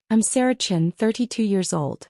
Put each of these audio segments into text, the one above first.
I'm Sarah Chin, 32 years old.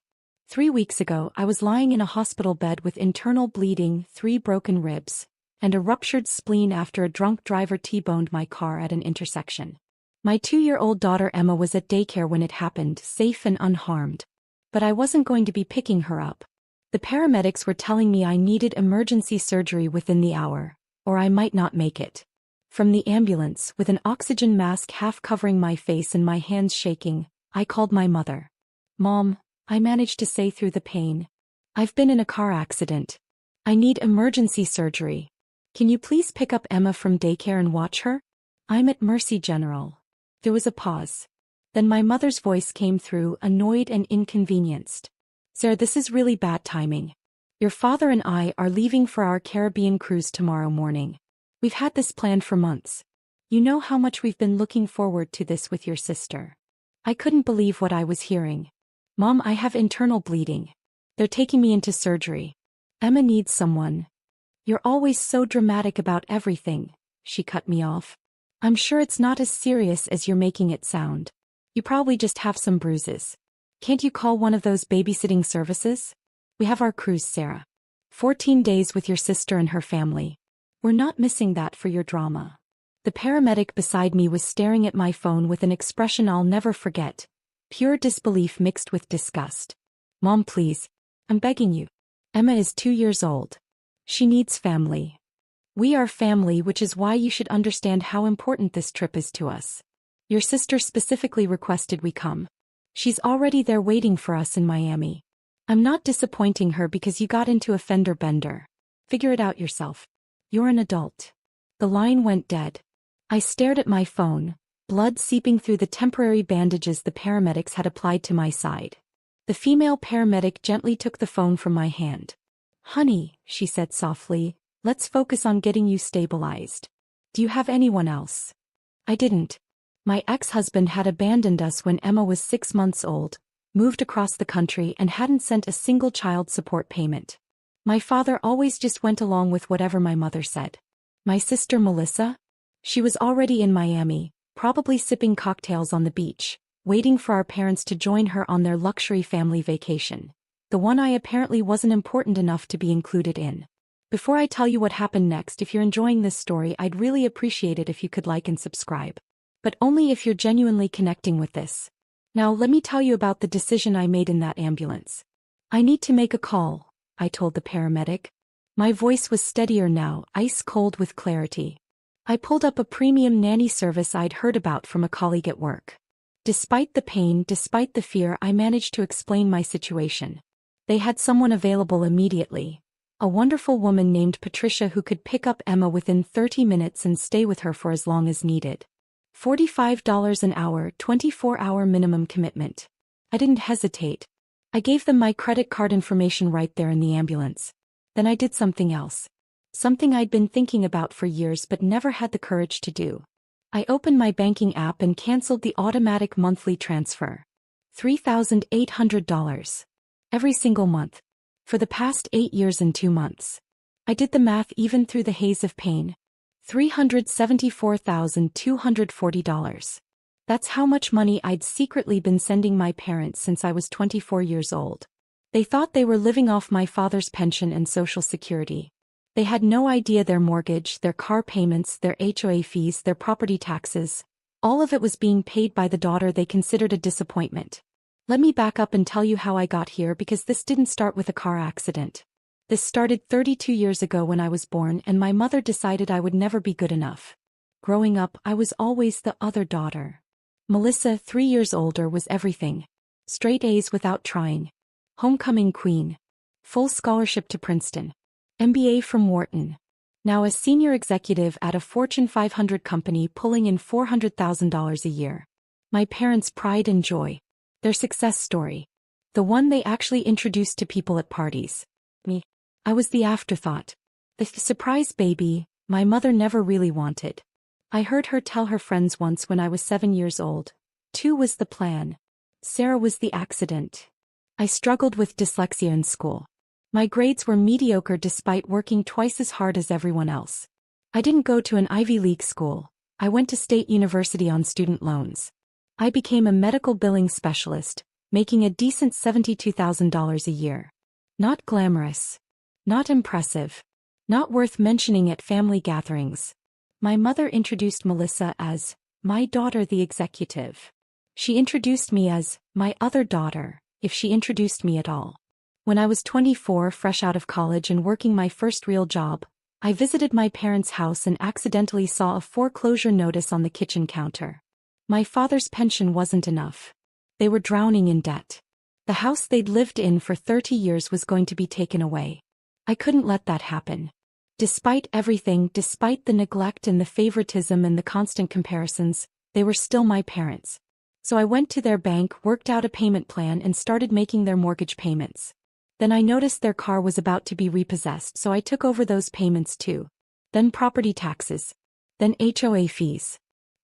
3 weeks ago, I was lying in a hospital bed with internal bleeding, 3 broken ribs, and a ruptured spleen after a drunk driver T-boned my car at an intersection. My 2-year-old daughter Emma was at daycare when it happened, safe and unharmed. But I wasn't going to be picking her up. The paramedics were telling me I needed emergency surgery within the hour, or I might not make it. From the ambulance, with an oxygen mask half covering my face and my hands shaking, I called my mother. "Mom," I managed to say through the pain. "I've been in a car accident. I need emergency surgery. Can you please pick up Emma from daycare and watch her? I'm at Mercy General." There was a pause. Then my mother's voice came through, annoyed and inconvenienced. "Sarah, this is really bad timing. Your father and I are leaving for our Caribbean cruise tomorrow morning. We've had this planned for months. You know how much we've been looking forward to this with your sister." I couldn't believe what I was hearing. "Mom, I have internal bleeding. They're taking me into surgery. Emma needs someone." "You're always so dramatic about everything," she cut me off. "I'm sure it's not as serious as you're making it sound. You probably just have some bruises. Can't you call one of those babysitting services? We have our cruise, Sarah. 14 days with your sister and her family. We're not missing that for your drama." The paramedic beside me was staring at my phone with an expression I'll never forget. Pure disbelief mixed with disgust. "Mom, please. I'm begging you. Emma is 2 years old. She needs family. We are family, which is why you should understand how important this trip is to us. Your sister specifically requested we come. She's already there waiting for us in Miami. I'm not disappointing her because you got into a fender bender. Figure it out yourself. You're an adult." The line went dead. I stared at my phone, blood seeping through the temporary bandages the paramedics had applied to my side. The female paramedic gently took the phone from my hand. "Honey," she said softly, "let's focus on getting you stabilized. Do you have anyone else?" I didn't. My ex-husband had abandoned us when Emma was 6 months old, moved across the country and hadn't sent a single child support payment. My father always just went along with whatever my mother said. My sister Melissa? She was already in Miami, probably sipping cocktails on the beach, waiting for our parents to join her on their luxury family vacation. The one I apparently wasn't important enough to be included in. Before I tell you what happened next, if you're enjoying this story, I'd really appreciate it if you could like and subscribe. But only if you're genuinely connecting with this. Now let me tell you about the decision I made in that ambulance. "I need to make a call," I told the paramedic. My voice was steadier now, ice cold with clarity. I pulled up a premium nanny service I'd heard about from a colleague at work. Despite the pain, despite the fear, I managed to explain my situation. They had someone available immediately. A wonderful woman named Patricia who could pick up Emma within 30 minutes and stay with her for as long as needed. $45 an hour, 24-hour minimum commitment. I didn't hesitate. I gave them my credit card information right there in the ambulance. Then I did something else. Something I'd been thinking about for years but never had the courage to do. I opened my banking app and canceled the automatic monthly transfer. $3,800. Every single month. For the past 8 years and 2 months. I did the math even through the haze of pain. $374,240. That's how much money I'd secretly been sending my parents since I was 24 years old. They thought they were living off my father's pension and Social Security. They had no idea their mortgage, their car payments, their HOA fees, their property taxes, all of it was being paid by the daughter they considered a disappointment. Let me back up and tell you how I got here, because this didn't start with a car accident. This started 32 years ago when I was born and my mother decided I would never be good enough. Growing up, I was always the other daughter. Melissa, 3 years older, was everything. Straight A's without trying. Homecoming queen. Full scholarship to Princeton. MBA from Wharton. Now a senior executive at a Fortune 500 company pulling in $400,000 a year. My parents' pride and joy. Their success story. The one they actually introduced to people at parties. Me. I was the afterthought. The surprise baby my mother never really wanted. I heard her tell her friends once when I was 7 years old. 2 was the plan. Sarah was the accident. I struggled with dyslexia in school. My grades were mediocre despite working twice as hard as everyone else. I didn't go to an Ivy League school. I went to State University on student loans. I became a medical billing specialist, making a decent $72,000 a year. Not glamorous. Not impressive. Not worth mentioning at family gatherings. My mother introduced Melissa as my daughter the executive. She introduced me as my other daughter, if she introduced me at all. When I was 24, fresh out of college and working my first real job, I visited my parents' house and accidentally saw a foreclosure notice on the kitchen counter. My father's pension wasn't enough. They were drowning in debt. The house they'd lived in for 30 years was going to be taken away. I couldn't let that happen. Despite everything, despite the neglect and the favoritism and the constant comparisons, they were still my parents. So I went to their bank, worked out a payment plan and started making their mortgage payments. Then I noticed their car was about to be repossessed, so I took over those payments too. Then property taxes. Then HOA fees.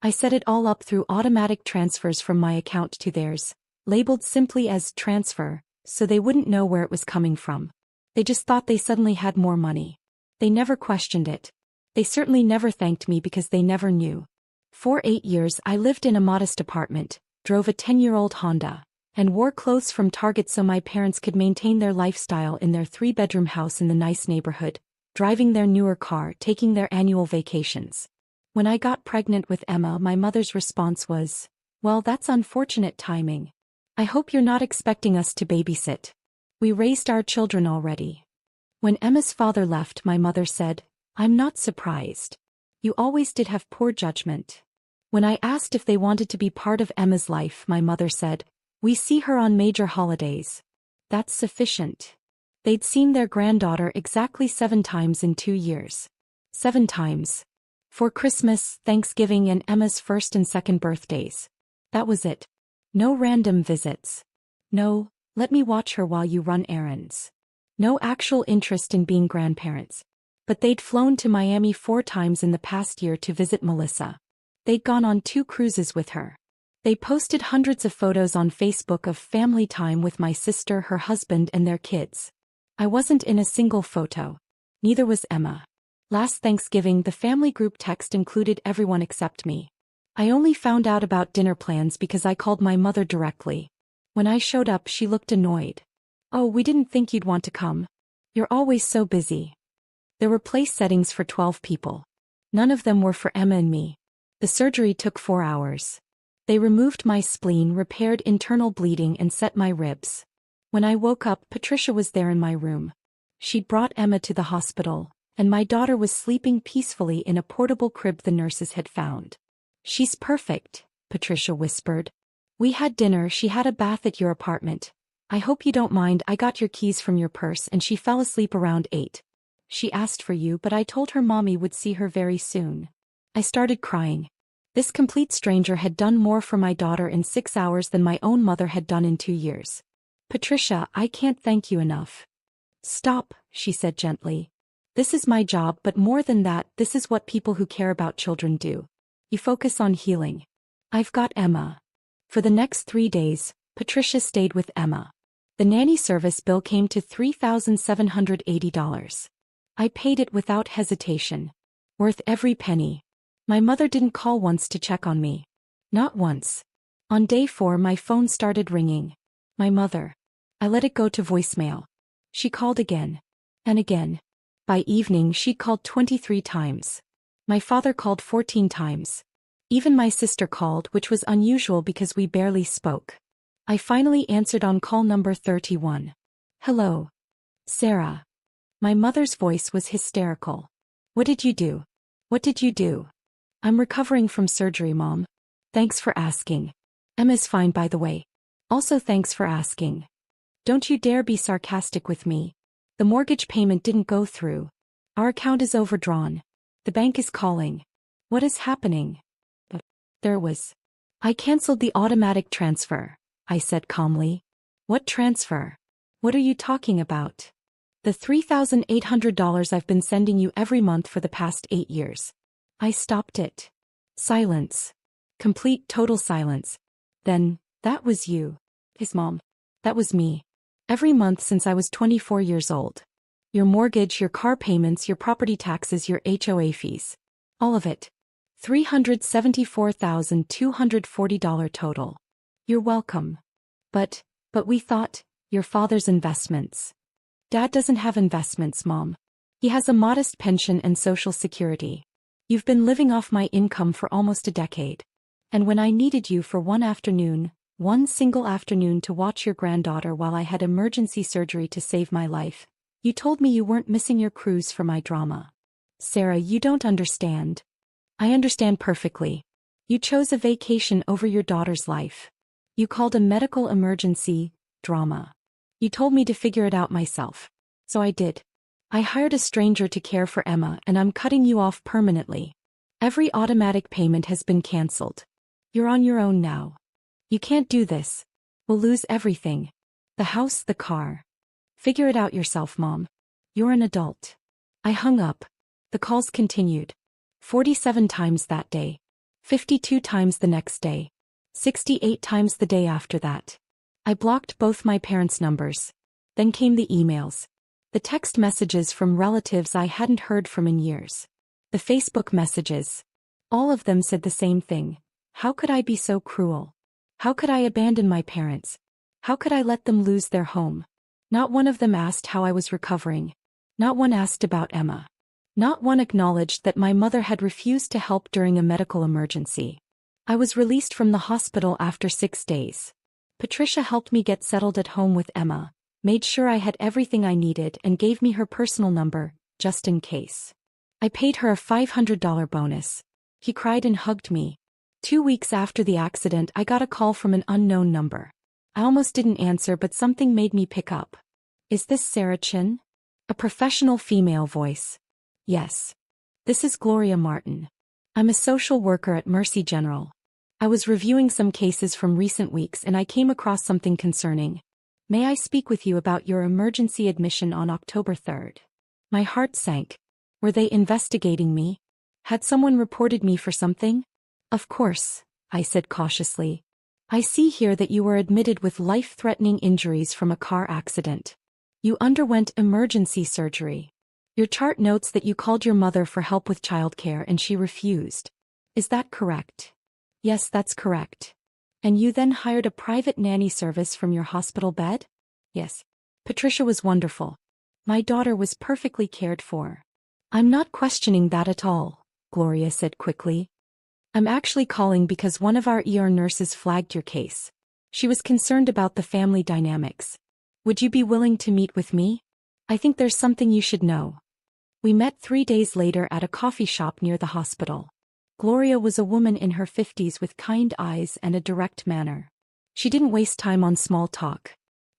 I set it all up through automatic transfers from my account to theirs, labeled simply as transfer, so they wouldn't know where it was coming from. They just thought they suddenly had more money. They never questioned it. They certainly never thanked me because they never knew. For 8 years I lived in a modest apartment, drove a 10-year-old Honda, and wore clothes from Target so my parents could maintain their lifestyle in their 3-bedroom house in the nice neighborhood, driving their newer car, taking their annual vacations. When I got pregnant with Emma, my mother's response was, "Well, that's unfortunate timing. I hope you're not expecting us to babysit. We raised our children already." When Emma's father left, my mother said, "I'm not surprised. You always did have poor judgment." When I asked if they wanted to be part of Emma's life, my mother said, "We see her on major holidays. That's sufficient." They'd seen their granddaughter exactly 7 times in 2 years. 7 times. For Christmas, Thanksgiving and Emma's first and second birthdays. That was it. No random visits. No, "Let me watch her while you run errands." No actual interest in being grandparents. But they'd flown to Miami 4 times in the past year to visit Melissa. They'd gone on 2 cruises with her. They posted hundreds of photos on Facebook of family time with my sister, her husband, and their kids. I wasn't in a single photo. Neither was Emma. Last Thanksgiving, the family group text included everyone except me. I only found out about dinner plans because I called my mother directly. When I showed up, she looked annoyed. "Oh, we didn't think you'd want to come. You're always so busy." There were place settings for 12 people. None of them were for Emma and me. The surgery took 4 hours. They removed my spleen, repaired internal bleeding, and set my ribs. When I woke up, Patricia was there in my room. She'd brought Emma to the hospital, and my daughter was sleeping peacefully in a portable crib the nurses had found. "She's perfect," Patricia whispered. "We had dinner, she had a bath at your apartment. I hope you don't mind, I got your keys from your purse, and she fell asleep around 8. She asked for you, but I told her mommy would see her very soon." I started crying. This complete stranger had done more for my daughter in 6 hours than my own mother had done in 2 years. "Patricia, I can't thank you enough." "Stop," she said gently. "This is my job, but more than that, this is what people who care about children do. You focus on healing. I've got Emma." For the next 3 days, Patricia stayed with Emma. The nanny service bill came to $3,780. I paid it without hesitation. Worth every penny. My mother didn't call once to check on me. Not once. On day 4, my phone started ringing. My mother. I let it go to voicemail. She called again. And again. By evening, she'd called 23 times. My father called 14 times. Even my sister called, which was unusual because we barely spoke. I finally answered on call number 31. "Hello. Sarah." My mother's voice was hysterical. "What did you do? What did you do?" "I'm recovering from surgery, Mom. Thanks for asking. Emma's fine, by the way. Also thanks for asking. Don't you dare be sarcastic with me. The mortgage payment didn't go through. Our account is overdrawn. The bank is calling. What is happening?" There it was. "I canceled the automatic transfer," I said calmly. "What transfer? What are you talking about?" "The $3,800 I've been sending you every month for the past 8 years. I stopped it." Silence. Complete total silence. Then, "That was you." His mom. "That was me. Every month since I was 24 years old. Your mortgage, your car payments, your property taxes, your HOA fees. All of it. $374,240 total. You're welcome. But we thought, your father's investments. Dad doesn't have investments, Mom. He has a modest pension and Social Security. You've been living off my income for almost a decade. And when I needed you for one single afternoon to watch your granddaughter while I had emergency surgery to save my life, you told me you weren't missing your cruise for my drama. Sarah, you don't understand. I understand perfectly. You chose a vacation over your daughter's life. You called a medical emergency drama. You told me to figure it out myself. So I did. I hired a stranger to care for Emma, and I'm cutting you off permanently. Every automatic payment has been canceled. You're on your own now. You can't do this. We'll lose everything. The house, the car. Figure it out yourself, Mom. You're an adult. I hung up. The calls continued. 47 times that day. 52 times the next day. 68 times the day after that. I blocked both my parents' numbers. Then came the emails. The text messages from relatives I hadn't heard from in years. The Facebook messages. All of them said the same thing. How could I be so cruel? How could I abandon my parents? How could I let them lose their home? Not one of them asked how I was recovering. Not one asked about Emma. Not one acknowledged that my mother had refused to help during a medical emergency. I was released from the hospital after 6 days. Patricia helped me get settled at home with Emma, made sure I had everything I needed, and gave me her personal number, just in case. I paid her a $500 bonus. He cried and hugged me. 2 weeks after the accident, I got a call from an unknown number. I almost didn't answer, but something made me pick up. Is this Sarah Chin? A professional female voice. Yes. This is Gloria Martin. I'm a social worker at Mercy General. I was reviewing some cases from recent weeks and I came across something concerning. May I speak with you about your emergency admission on October 3rd? My heart sank. Were they investigating me? Had someone reported me for something? Of course, I said cautiously. I see here that you were admitted with life-threatening injuries from a car accident. You underwent emergency surgery. Your chart notes that you called your mother for help with childcare and she refused. Is that correct? Yes, that's correct. And you then hired a private nanny service from your hospital bed? Yes. Patricia was wonderful. My daughter was perfectly cared for. I'm not questioning that at all, Gloria said quickly. I'm actually calling because one of our ER nurses flagged your case. She was concerned about the family dynamics. Would you be willing to meet with me? I think there's something you should know. We met 3 days later at a coffee shop near the hospital. Gloria was a woman in her 50s with kind eyes and a direct manner. She didn't waste time on small talk.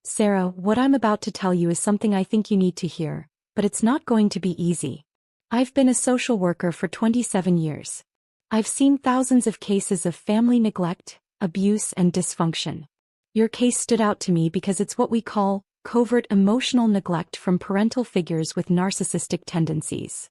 Sarah, what I'm about to tell you is something I think you need to hear, but it's not going to be easy. I've been a social worker for 27 years. I've seen thousands of cases of family neglect, abuse, and dysfunction. Your case stood out to me because it's what we call covert emotional neglect from parental figures with narcissistic tendencies.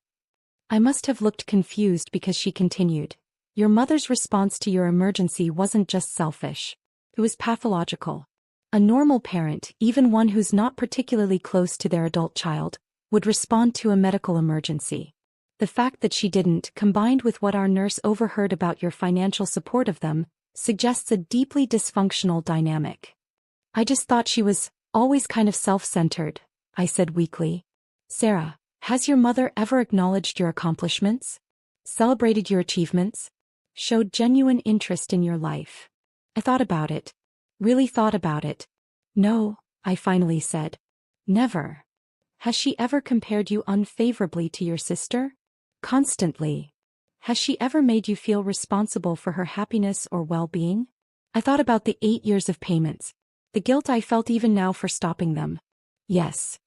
I must have looked confused because she continued. Your mother's response to your emergency wasn't just selfish. It was pathological. A normal parent, even one who's not particularly close to their adult child, would respond to a medical emergency. The fact that she didn't, combined with what our nurse overheard about your financial support of them, suggests a deeply dysfunctional dynamic. I just thought she was always kind of self-centered, I said weakly. Sarah, has your mother ever acknowledged your accomplishments? Celebrated your achievements? Showed genuine interest in your life? I thought about it. Really thought about it. No, I finally said. Never. Has she ever compared you unfavorably to your sister? Constantly. Has she ever made you feel responsible for her happiness or well-being? I thought about the 8 years of payments. The guilt I felt even now for stopping them. Yes.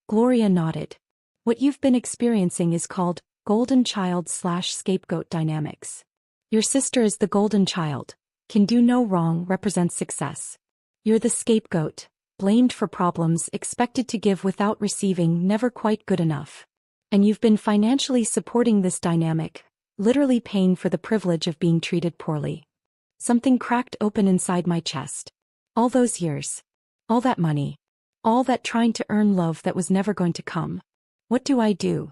Gloria nodded. What you've been experiencing is called golden child/scapegoat dynamics. Your sister is the golden child, can do no wrong, represents success. You're the scapegoat, blamed for problems, expected to give without receiving, never quite good enough. And you've been financially supporting this dynamic, literally paying for the privilege of being treated poorly. Something cracked open inside my chest. All those years. All that money. All that trying to earn love that was never going to come. What do?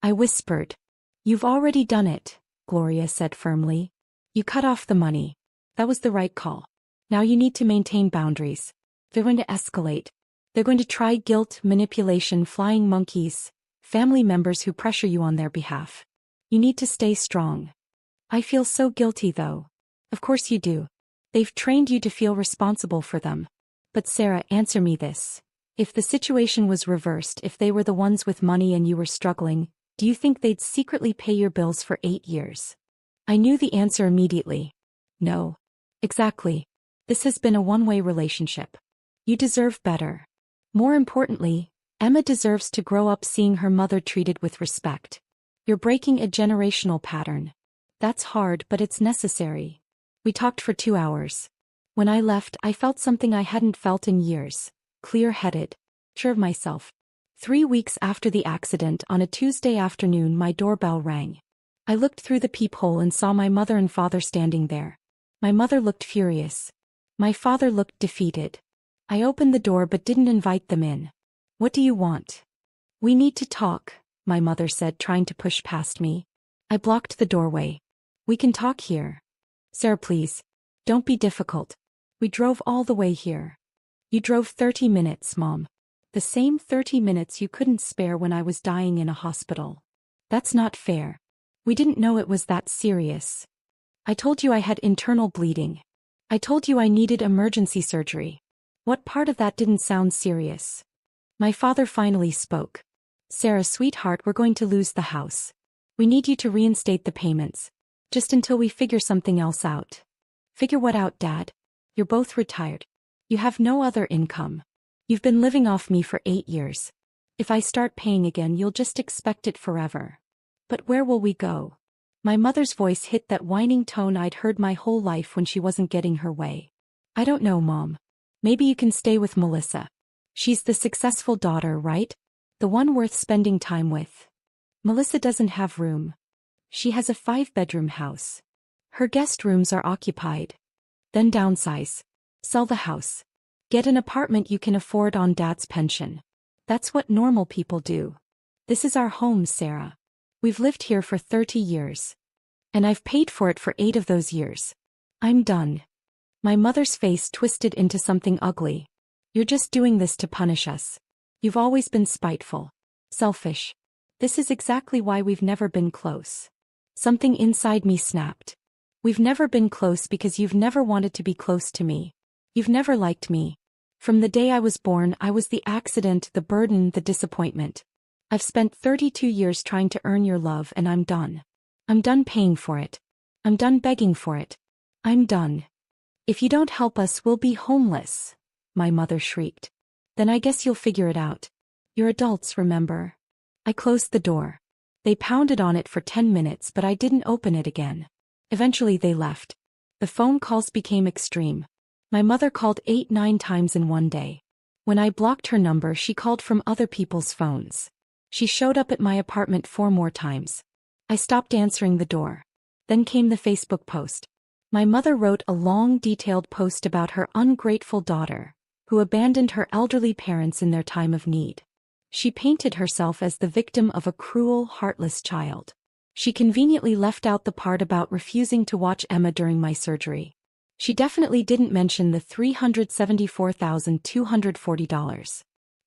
I whispered. You've already done it, Gloria said firmly. You cut off the money. That was the right call. Now you need to maintain boundaries. They're going to escalate. They're going to try guilt, manipulation, flying monkeys, family members who pressure you on their behalf. You need to stay strong. I feel so guilty though. Of course you do. They've trained you to feel responsible for them. But Sarah, answer me this. If the situation was reversed, if they were the ones with money and you were struggling, do you think they'd secretly pay your bills for 8 years? I knew the answer immediately. No. Exactly. This has been a one-way relationship. You deserve better. More importantly, Emma deserves to grow up seeing her mother treated with respect. You're breaking a generational pattern. That's hard, but it's necessary. We talked for 2 hours. When I left, I felt something I hadn't felt in years. Clear-headed. Sure of myself. 3 weeks after the accident, on a Tuesday afternoon, my doorbell rang. I looked through the peephole and saw my mother and father standing there. My mother looked furious. My father looked defeated. I opened the door but didn't invite them in. What do you want? We need to talk, my mother said, trying to push past me. I blocked the doorway. We can talk here. Sarah, please. Don't be difficult. We drove all the way here. You drove 30 minutes, Mom. The same 30 minutes you couldn't spare when I was dying in a hospital. That's not fair. We didn't know it was that serious. I told you I had internal bleeding. I told you I needed emergency surgery. What part of that didn't sound serious? My father finally spoke. Sarah, sweetheart, we're going to lose the house. We need you to reinstate the payments. Just until we figure something else out. Figure what out, Dad? You're both retired. You have no other income. You've been living off me for 8 years. If I start paying again, you'll just expect it forever. But where will we go? My mother's voice hit that whining tone I'd heard my whole life when she wasn't getting her way. I don't know, Mom. Maybe you can stay with Melissa. She's the successful daughter, right? The one worth spending time with. Melissa doesn't have room. She has a 5-bedroom house. Her guest rooms are occupied. Then downsize. Sell the house. Get an apartment you can afford on Dad's pension. That's what normal people do. This is our home, Sarah. We've lived here for 30 years. And I've paid for it for 8 of those years. I'm done. My mother's face twisted into something ugly. You're just doing this to punish us. You've always been spiteful. Selfish. This is exactly why we've never been close. Something inside me snapped. We've never been close because you've never wanted to be close to me. You've never liked me. From the day I was born, I was the accident, the burden, the disappointment. I've spent 32 years trying to earn your love and I'm done. I'm done paying for it. I'm done begging for it. I'm done. If you don't help us, we'll be homeless, my mother shrieked. Then I guess you'll figure it out. You're adults, remember? I closed the door. They pounded on it for 10 minutes, but I didn't open it again. Eventually they left. The phone calls became extreme. My mother called 8-9 times in one day. When I blocked her number, she called from other people's phones. She showed up at my apartment 4 more times. I stopped answering the door. Then came the Facebook post. My mother wrote a long, detailed post about her ungrateful daughter, who abandoned her elderly parents in their time of need. She painted herself as the victim of a cruel, heartless child. She conveniently left out the part about refusing to watch Emma during my surgery. She definitely didn't mention the $374,240.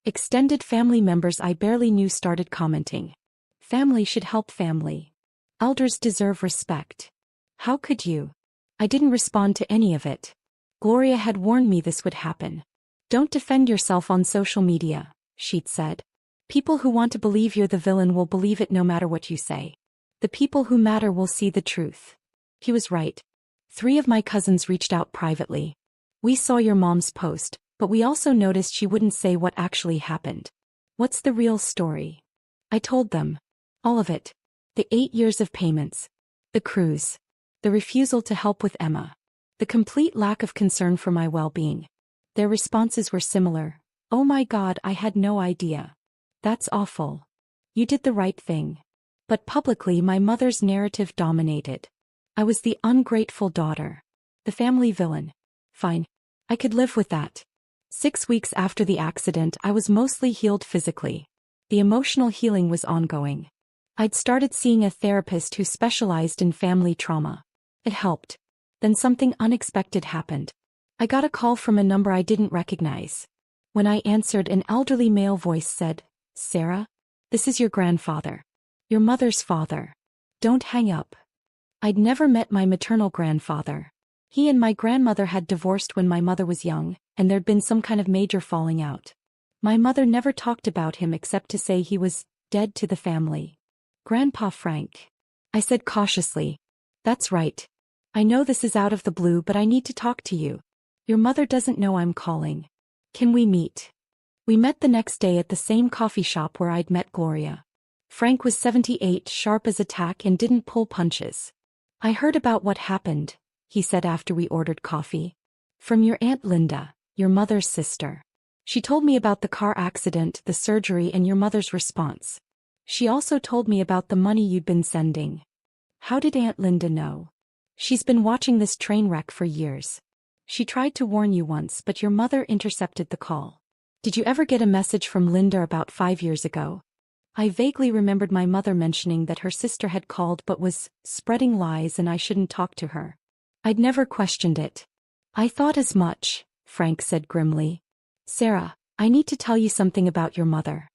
Extended family members I barely knew started commenting. Family should help family. Elders deserve respect. How could you? I didn't respond to any of it. Gloria had warned me this would happen. Don't defend yourself on social media, she'd said. People who want to believe you're the villain will believe it no matter what you say. The people who matter will see the truth. He was right. 3 of my cousins reached out privately. We saw your mom's post, but we also noticed she wouldn't say what actually happened. What's the real story? I told them. All of it. The 8 years of payments. The cruise. The refusal to help with Emma. The complete lack of concern for my well-being. Their responses were similar. Oh my God, I had no idea. That's awful. You did the right thing. But publicly my mother's narrative dominated. I was the ungrateful daughter. The family villain. Fine. I could live with that. 6 weeks after the accident, I was mostly healed physically. The emotional healing was ongoing. I'd started seeing a therapist who specialized in family trauma. It helped. Then something unexpected happened. I got a call from a number I didn't recognize. When I answered, an elderly male voice said, "Sarah? This is your grandfather. Your mother's father. Don't hang up." I'd never met my maternal grandfather. He and my grandmother had divorced when my mother was young, and there'd been some kind of major falling out. My mother never talked about him except to say he was dead to the family. "Grandpa Frank," I said cautiously. "That's right. I know this is out of the blue, but I need to talk to you. Your mother doesn't know I'm calling. Can we meet?" We met the next day at the same coffee shop where I'd met Gloria. Frank was 78, sharp as a tack, and didn't pull punches. "I heard about what happened," he said after we ordered coffee. "From your Aunt Linda, your mother's sister. She told me about the car accident, the surgery, and your mother's response. She also told me about the money you'd been sending." "How did Aunt Linda know?" "She's been watching this train wreck for years. She tried to warn you once, but your mother intercepted the call." "Did you ever get a message from Linda about 5 years ago?" I vaguely remembered my mother mentioning that her sister had called but was spreading lies and I shouldn't talk to her. I'd never questioned it. "I thought as much," Frank said grimly. "Sarah, I need to tell you something about your mother.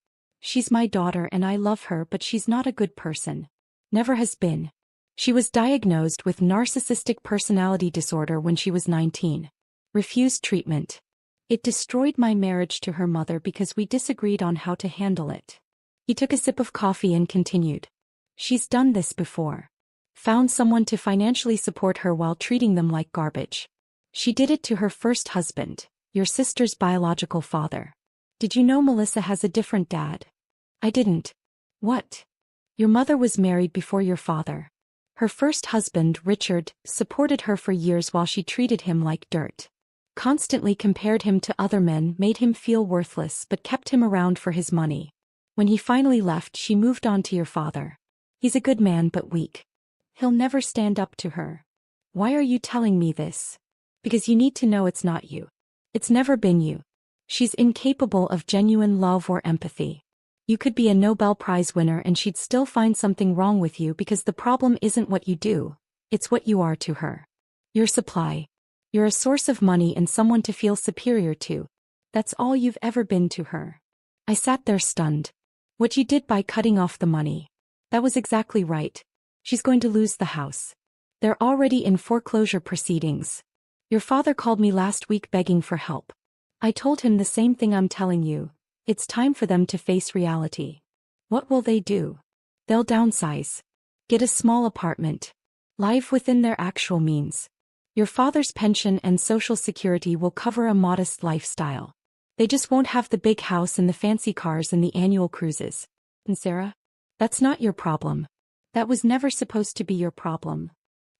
She's my daughter and I love her, but she's not a good person. Never has been. She was diagnosed with narcissistic personality disorder when she was 19. Refused treatment. It destroyed my marriage to her mother because we disagreed on how to handle it." He took a sip of coffee and continued. "She's done this before. Found someone to financially support her while treating them like garbage. She did it to her first husband, your sister's biological father. Did you know Melissa has a different dad?" "I didn't." "What? Your mother was married before your father. Her first husband, Richard, supported her for years while she treated him like dirt. Constantly compared him to other men, made him feel worthless but kept him around for his money. When he finally left, she moved on to your father. He's a good man but weak. He'll never stand up to her." "Why are you telling me this?" "Because you need to know it's not you. It's never been you. She's incapable of genuine love or empathy. You could be a Nobel Prize winner and she'd still find something wrong with you because the problem isn't what you do, it's what you are to her. Your supply. You're a source of money and someone to feel superior to. That's all you've ever been to her." I sat there stunned. "What you did by cutting off the money. That was exactly right. She's going to lose the house. They're already in foreclosure proceedings. Your father called me last week begging for help. I told him the same thing I'm telling you. It's time for them to face reality." "What will they do?" "They'll downsize. Get a small apartment. Live within their actual means. Your father's pension and social security will cover a modest lifestyle. They just won't have the big house and the fancy cars and the annual cruises." "And Sarah? That's not your problem. That was never supposed to be your problem."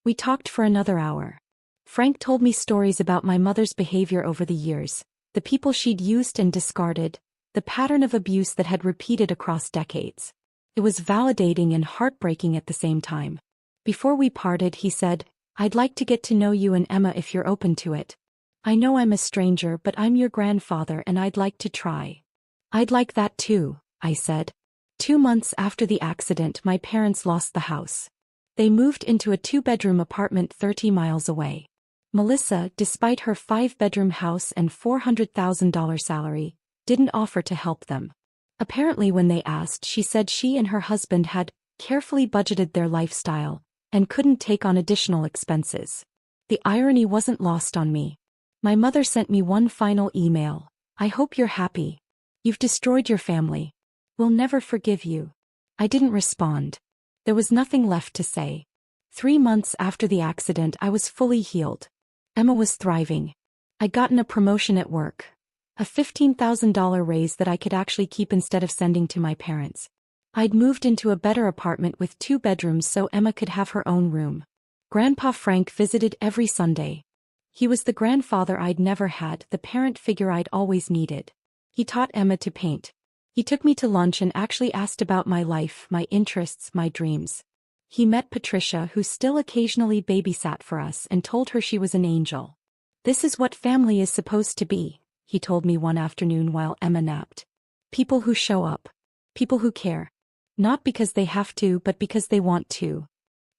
We talked for another hour. Frank told me stories about my mother's behavior over the years, the people she'd used and discarded, the pattern of abuse that had repeated across decades. It was validating and heartbreaking at the same time. Before we parted, he said, "I'd like to get to know you and Emma if you're open to it. I know I'm a stranger, but I'm your grandfather and I'd like to try." "I'd like that too," I said. 2 months after the accident, my parents lost the house. They moved into a 2-bedroom apartment 30 miles away. Melissa, despite her 5-bedroom house and $400,000 salary, didn't offer to help them. Apparently when they asked, she said she and her husband had carefully budgeted their lifestyle and couldn't take on additional expenses. The irony wasn't lost on me. My mother sent me one final email. "I hope you're happy. You've destroyed your family. We'll never forgive you." I didn't respond. There was nothing left to say. 3 months after the accident, I was fully healed. Emma was thriving. I'd gotten a promotion at work. A $15,000 raise that I could actually keep instead of sending to my parents. I'd moved into a better apartment with 2 bedrooms so Emma could have her own room. Grandpa Frank visited every Sunday. He was the grandfather I'd never had, the parent figure I'd always needed. He taught Emma to paint. He took me to lunch and actually asked about my life, my interests, my dreams. He met Patricia, who still occasionally babysat for us, and told her she was an angel. "This is what family is supposed to be," he told me one afternoon while Emma napped. "People who show up. People who care. Not because they have to, but because they want to.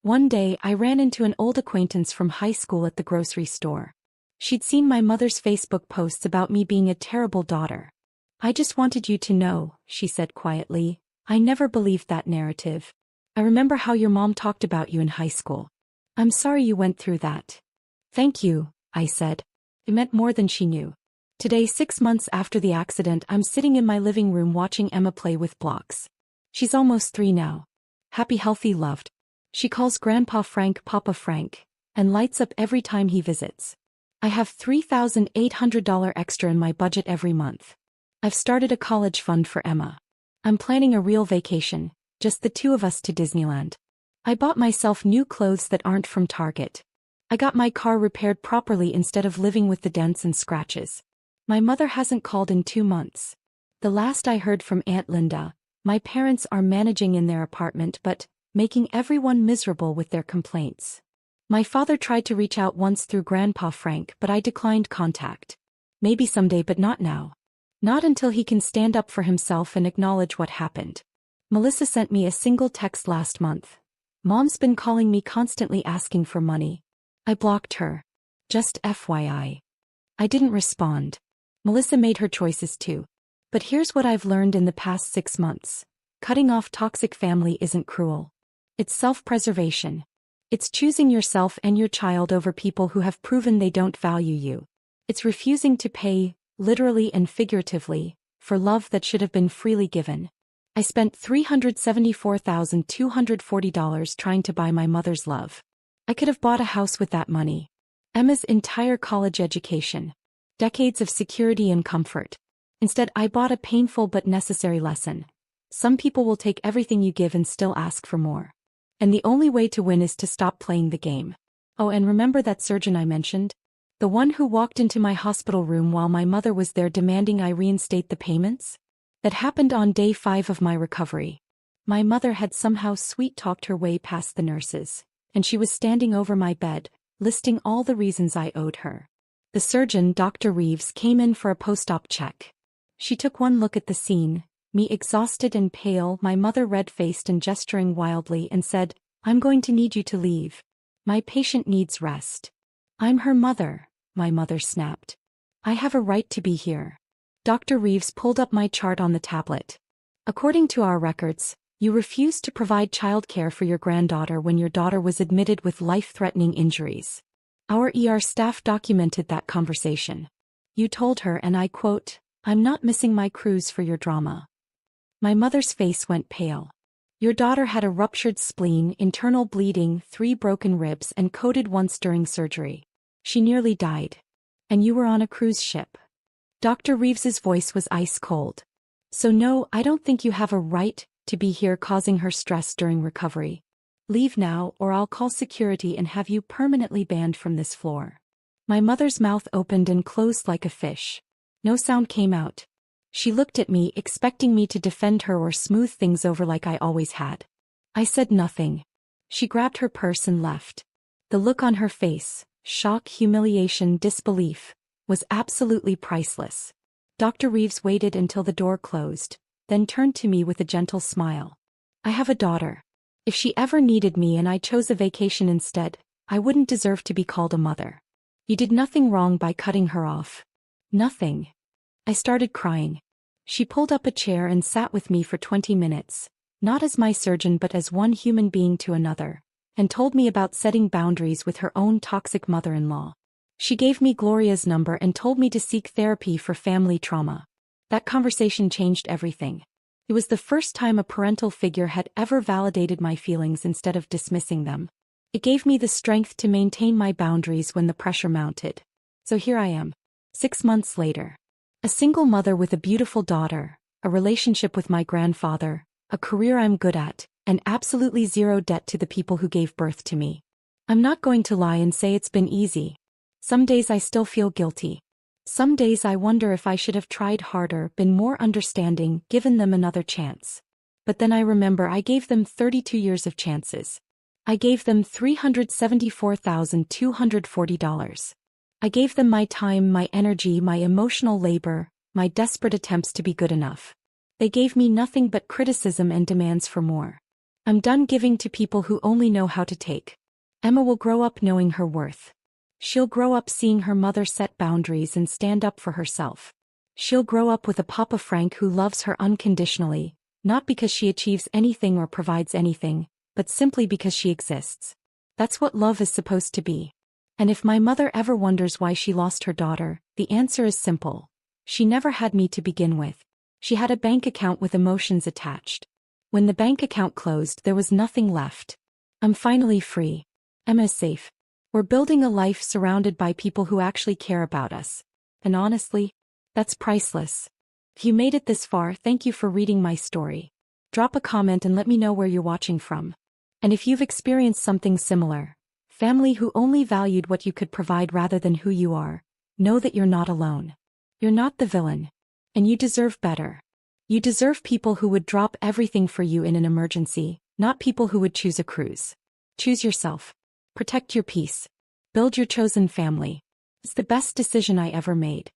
One day, I ran into an old acquaintance from high school at the grocery store. She'd seen my mother's Facebook posts about me being a terrible daughter. "I just wanted you to know," she said quietly, "I never believed that narrative. I remember how your mom talked about you in high school. I'm sorry you went through that." "Thank you," I said. It meant more than she knew. Today, 6 months after the accident, I'm sitting in my living room watching Emma play with blocks. She's almost 3 now. Happy, healthy, loved. She calls Grandpa Frank Papa Frank, and lights up every time he visits. I have $3,800 extra in my budget every month. I've started a college fund for Emma. I'm planning a real vacation, just the two of us, to Disneyland. I bought myself new clothes that aren't from Target. I got my car repaired properly instead of living with the dents and scratches. My mother hasn't called in 2 months. The last I heard from Aunt Linda, my parents are managing in their apartment but making everyone miserable with their complaints. My father tried to reach out once through Grandpa Frank, but I declined contact. Maybe someday, but not now. Not until he can stand up for himself and acknowledge what happened. Melissa sent me a single text last month. "Mom's been calling me constantly asking for money." I blocked her. Just FYI. I didn't respond. Melissa made her choices too. But here's what I've learned in the past 6 months. Cutting off toxic family isn't cruel. It's self-preservation. It's choosing yourself and your child over people who have proven they don't value you. It's refusing to pay, literally and figuratively, for love that should have been freely given. I spent $374,240 trying to buy my mother's love. I could have bought a house with that money. Emma's entire college education. Decades of security and comfort. Instead, I bought a painful but necessary lesson. Some people will take everything you give and still ask for more. And the only way to win is to stop playing the game. Oh, and remember that surgeon I mentioned? The one who walked into my hospital room while my mother was there demanding I reinstate the payments? That happened on day 5 of my recovery. My mother had somehow sweet-talked her way past the nurses, and she was standing over my bed, listing all the reasons I owed her. The surgeon, Dr. Reeves, came in for a post-op check. She took one look at the scene, me exhausted and pale, my mother red-faced and gesturing wildly, and said, "I'm going to need you to leave. My patient needs rest." "I'm her mother," my mother snapped. "I have a right to be here." Dr. Reeves pulled up my chart on the tablet. "According to our records, you refused to provide childcare for your granddaughter when your daughter was admitted with life-threatening injuries. Our ER staff documented that conversation. You told her, and I quote, 'I'm not missing my cruise for your drama.'" My mother's face went pale. "Your daughter had a ruptured spleen, internal bleeding, 3 broken ribs, and coded once during surgery. She nearly died. And you were on a cruise ship." Dr. Reeves's voice was ice cold. "So no, I don't think you have a right to be here causing her stress during recovery. Leave now, or I'll call security and have you permanently banned from this floor." My mother's mouth opened and closed like a fish. No sound came out. She looked at me, expecting me to defend her or smooth things over like I always had. I said nothing. She grabbed her purse and left. The look on her face, shock, humiliation, disbelief, was absolutely priceless. Dr. Reeves waited until the door closed, then turned to me with a gentle smile. "I have a daughter. If she ever needed me and I chose a vacation instead, I wouldn't deserve to be called a mother. You did nothing wrong by cutting her off. Nothing." I started crying. She pulled up a chair and sat with me for 20 minutes, not as my surgeon but as one human being to another, and told me about setting boundaries with her own toxic mother-in-law. She gave me Gloria's number and told me to seek therapy for family trauma. That conversation changed everything. It was the first time a parental figure had ever validated my feelings instead of dismissing them. It gave me the strength to maintain my boundaries when the pressure mounted. So here I am, 6 months later. A single mother with a beautiful daughter, a relationship with my grandfather, a career I'm good at, and absolutely zero debt to the people who gave birth to me. I'm not going to lie and say it's been easy. Some days I still feel guilty. Some days I wonder if I should have tried harder, been more understanding, given them another chance. But then I remember I gave them 32 years of chances. I gave them $374,240. I gave them my time, my energy, my emotional labor, my desperate attempts to be good enough. They gave me nothing but criticism and demands for more. I'm done giving to people who only know how to take. Emma will grow up knowing her worth. She'll grow up seeing her mother set boundaries and stand up for herself. She'll grow up with a Papa Frank who loves her unconditionally, not because she achieves anything or provides anything, but simply because she exists. That's what love is supposed to be. And if my mother ever wonders why she lost her daughter, the answer is simple. She never had me to begin with. She had a bank account with emotions attached. When the bank account closed, there was nothing left. I'm finally free. Emma is safe. We're building a life surrounded by people who actually care about us. And honestly, that's priceless. If you made it this far, thank you for reading my story. Drop a comment and let me know where you're watching from. And if you've experienced something similar, family who only valued what you could provide rather than who you are, know that you're not alone. You're not the villain. And you deserve better. You deserve people who would drop everything for you in an emergency, not people who would choose a cruise. Choose yourself. Protect your peace. Build your chosen family. It's the best decision I ever made.